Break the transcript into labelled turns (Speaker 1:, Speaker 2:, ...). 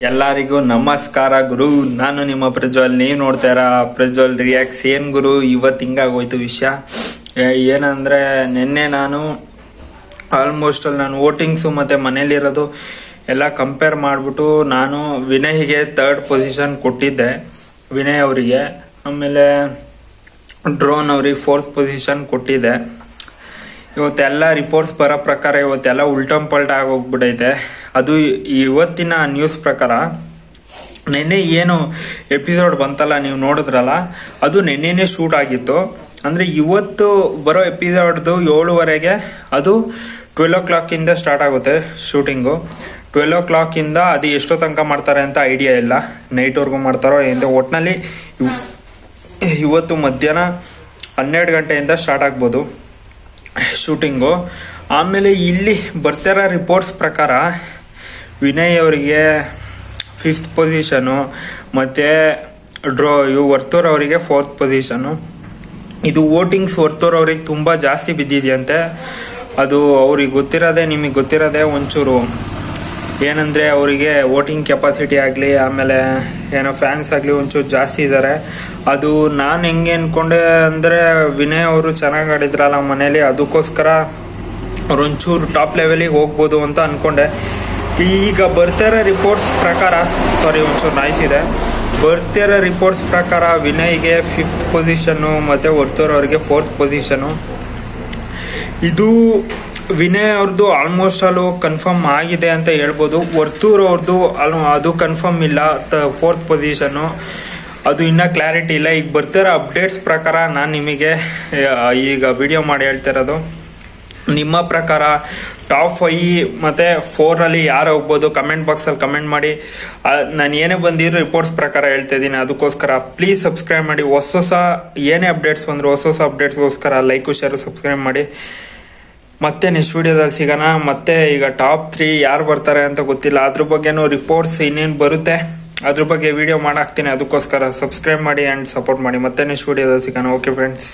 Speaker 1: ಎಲ್ಲರಿಗೂ ನಮಸ್ಕಾರ ಗುರು. ನಾನು ನಿಮ್ಮ ಪ್ರಜ್ವಲ್. ನೀವು ನೋಡ್ತಾ ಇರ ಪ್ರಜ್ವಲ್ ರಿಯಾಕ್ಟ್ಸ್. ಏನ್ ಗುರು ಇವತ್ತು ಹಿಂಗಾಗೋಯ್ತು ವಿಷಯ ಏನಂದ್ರೆ, ನಿನ್ನೆ ನಾನು ಆಲ್ಮೋಸ್ಟ್ ನಾನು ವೋಟಿಂಗ್ಸು ಮತ್ತೆ ಮನೇಲಿರೋದು ಎಲ್ಲ ಕಂಪೇರ್ ಮಾಡ್ಬಿಟ್ಟು ನಾನು ವಿನಯ್ಗೆ 3rd ಪೊಸಿಷನ್ ಕೊಟ್ಟಿದ್ದೆ, ವಿನಯ್ ಅವರಿಗೆ. ಆಮೇಲೆ ಡ್ರೋನ್ ಅವ್ರಿಗೆ 4th ಪೊಸಿಷನ್ ಕೊಟ್ಟಿದ್ದೆ. ಇವತ್ತೆಲ್ಲ ರಿಪೋರ್ಟ್ಸ್ ಬರೋ ಪ್ರಕಾರ ಇವತ್ತೆಲ್ಲ ಉಲ್ಟಂ ಪಲ್ಟ ಆಗೋಗ್ಬಿಟ್ಟೈತೆ. ಅದು ಇವತ್ತಿನ ನ್ಯೂಸ್ ಪ್ರಕಾರ ನೆನ್ನೆ ಏನು ಎಪಿಸೋಡ್ ಬಂತಲ್ಲ, ನೀವು ನೋಡಿದ್ರಲ್ಲ, ಅದು ನೆನ್ನೆನೇ ಶೂಟ್ ಆಗಿತ್ತು. ಅಂದ್ರೆ ಇವತ್ತು ಬರೋ ಎಪಿಸೋಡ್ದು 7:30ಗೆ ಅದು 12 o'clock ಇಂದ ಸ್ಟಾರ್ಟ್ ಆಗುತ್ತೆ ಶೂಟಿಂಗು. 12 o'clock ಇಂದ ಅದು ಎಷ್ಟೋ ತನಕ ಮಾಡ್ತಾರೆ ಅಂತ ಐಡಿಯಾ ಇಲ್ಲ, ನೈಟ್ವರೆಗೂ ಮಾಡ್ತಾರೋ ಎಂದು. ಒಟ್ನಲ್ಲಿ ಇವತ್ತು ಮಧ್ಯಾಹ್ನ 12 ಗಂಟೆಯಿಂದ ಸ್ಟಾರ್ಟ್ ಆಗ್ಬೋದು ಶೂಟಿಂಗು. ಆಮೇಲೆ ಇಲ್ಲಿ ಬರ್ತಿರೋ ರಿಪೋರ್ಟ್ಸ್ ಪ್ರಕಾರ ವಿನಯ್ ಅವರಿಗೆ 5th ಪೊಸಿಷನು, ಮತ್ತೆ ವರ್ತೂರ್ ಅವರಿಗೆ 4th ಪೊಸಿಷನು. ಇದು ವೋಟಿಂಗ್ಸ್ ವರ್ತೂರ್ ಅವ್ರಿಗೆ ತುಂಬಾ ಜಾಸ್ತಿ ಬಿದ್ದಿದೆಯಂತೆ. ಅದು ಅವ್ರಿಗೆ ಗೊತ್ತಿರೋದೆ, ನಿಮಗೆ ಗೊತ್ತಿರೋದೆ ಒಂಚೂರು ಏನಂದ್ರೆ, ಅವರಿಗೆ ವೋಟಿಂಗ್ ಕೆಪಾಸಿಟಿ ಆಗಲಿ ಆಮೇಲೆ ಏನೋ ಫ್ಯಾನ್ಸ್ ಆಗಲಿ ಒಂಚೂರು ಜಾಸ್ತಿ ಇದ್ದಾರೆ. ಅದು ನಾನು ಹೆಂಗೆ ಅನ್ಕೊಂಡೆ ಅಂದ್ರೆ, ವಿನಯ್ ಅವರು ಚೆನ್ನಾಗಿ ಆಡಿದ್ರಲ್ಲ ಮನೇಲಿ, ಅದಕ್ಕೋಸ್ಕರ ಅವ್ರು ಒಂಚೂರು ಟಾಪ್ ಲೆವೆಲಿಗೆ ಹೋಗ್ಬೋದು ಅಂತ ಅನ್ಕೊಂಡೆ. ಈಗ ಬರ್ತಿರೋ ರಿಪೋರ್ಟ್ಸ್ ಪ್ರಕಾರ, ಒಂಚೂರು ನಾಯ್ಸ್ ಇದೆ, ಬರ್ತಿರೋ ರಿಪೋರ್ಟ್ಸ್ ಪ್ರಕಾರ ವಿನಯ್ಗೆ 5th ಪೊಸಿಷನ್ನು ಮತ್ತೆ ವರ್ತೂರ್ ಅವರಿಗೆ 4th ಪೊಸಿಷನು. ಇದು ವಿನಯ್ ಅವ್ರದ್ದು ಆಲ್ಮೋಸ್ಟ್ ಆಲ್ ಕನ್ಫರ್ಮ್ ಆಗಿದೆ ಅಂತ ಹೇಳ್ಬೋದು. ವರ್ತೂರ್ ಅವ್ರದ್ದು ಅದು ಕನ್ಫರ್ಮ್ ಇಲ್ಲ, 4th ಪೊಸಿಷನ್ನು. ಅದು ಇನ್ನೂ ಕ್ಲಾರಿಟಿ ಇಲ್ಲ. ಈಗ ಬರ್ತಿರೋ ಅಪ್ಡೇಟ್ಸ್ ಪ್ರಕಾರ ನಾನು ನಿಮಗೆ ಈಗ ವಿಡಿಯೋ ಮಾಡಿ ಹೇಳ್ತಿರೋದು. ನಿಮ್ಮ ಪ್ರಕಾರ ಟಾಪ್ 5 ಮತ್ತೆ 4 ಅಲ್ಲಿ ಯಾರು ಹೋಗ್ಬೋದು ಕಮೆಂಟ್ ಬಾಕ್ಸ್ ಅಲ್ಲಿ ಕಮೆಂಟ್ ಮಾಡಿ. ನಾನು ಏನೇ ಬಂದಿರೋ ರಿಪೋರ್ಟ್ಸ್ ಪ್ರಕಾರ ಹೇಳ್ತಾ ಇದ್ದೀನಿ, ಅದಕ್ಕೋಸ್ಕರ ಪ್ಲೀಸ್ ಸಬ್ಸ್ಕ್ರೈಬ್ ಮಾಡಿ. ಹೊಸ ಏನೇ ಅಪ್ಡೇಟ್ಸ್ ಬಂದ್ರು ಹೊಸ ಅಪ್ಡೇಟ್ಸ್ಗೋಸ್ಕರ ಲೈಕ್ ಶೇರ್ ಸಬ್ಸ್ಕ್ರೈಬ್ ಮಾಡಿ. ಮತ್ತೆ ನೆಕ್ಸ್ಟ್ ವಿಡಿಯೋದಲ್ಲಿ ಸಿಗೋಣ. ಮತ್ತೆ ಈಗ ಟಾಪ್ 3 ಯಾರು ಬರ್ತಾರೆ ಅಂತ ಗೊತ್ತಿಲ್ಲ, ಅದ್ರ ಬಗ್ಗೆನೂ ರಿಪೋರ್ಟ್ಸ್ ಇನ್ನೇನು ಬರುತ್ತೆ ಅದ್ರ ಬಗ್ಗೆ ವಿಡಿಯೋ ಮಾಡಾಕ್ತೀನಿ. ಅದಕ್ಕೋಸ್ಕರ ಸಬ್ಸ್ಕ್ರೈಬ್ ಮಾಡಿ ಅಂಡ್ ಸಪೋರ್ಟ್ ಮಾಡಿ. ಮತ್ತೆ ನೆಕ್ಸ್ಟ್ ವಿಡಿಯೋದಲ್ಲಿ ಸಿಗೋಣ. Okay friends.